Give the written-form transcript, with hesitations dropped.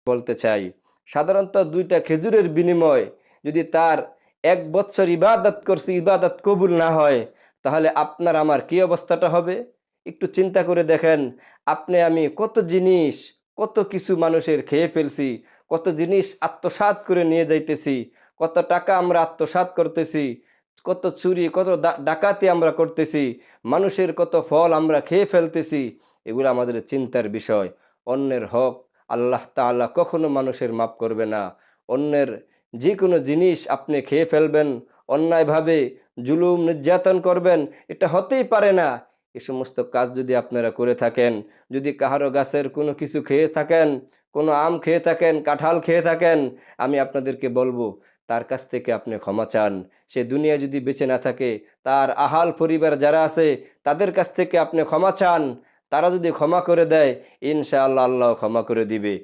বলতে চাই, সাধারণত 2টা খেজুরের বিনিময় যদি তার 1 বছর ইবাদত করছি, ইবাদত কবুল না হয়, তাহলে আপনার আমার কি অবস্থাটা হবে? একটু চিন্তা করে দেখেন। আপনি আমি কত জিনিস, কত কিছু মানুষের খেয়ে ফেলছি, কত জিনিস আত্মসাৎ করে নিয়ে যাইতেছি, কত টাকা আমরা আত্মসাৎ করতেছি, কত চুরি, কত ডাকাতি আমরা করতেছি, মানুষের কত ফল আমরা খেয়ে ফেলতেছি। এগুলো আমাদের চিন্তার বিষয়। অন্যের হক আল্লাহ তাআলা কখনো মানুষের মাফ করবে না। অন্যের যে কোনো জিনিস আপনি খেয়ে ফেলবেন, অন্যায়ভাবে জুলুম নির্যাতন করবেন, এটা হতেই পারে না। এ সমস্ত কাজ যদি আপনারা করে থাকেন, যদি কাহারো গাছের কোনো কিছু খেয়ে থাকেন, কোনো আম খেয়ে থাকেন, কাঁঠাল খেয়ে থাকেন, আমি আপনাদেরকে বলবো তার কাছ থেকে আপনি ক্ষমা চান। সে দুনিয়া যদি বেঁচে না থাকে, তার আহাল পরিবার যারা আছে তাদের কাছ থেকে আপনি ক্ষমা চান। তারা যদি ক্ষমা করে দেয়, ইনশাআল্লাহ আল্লাহ ক্ষমা করে দিবে।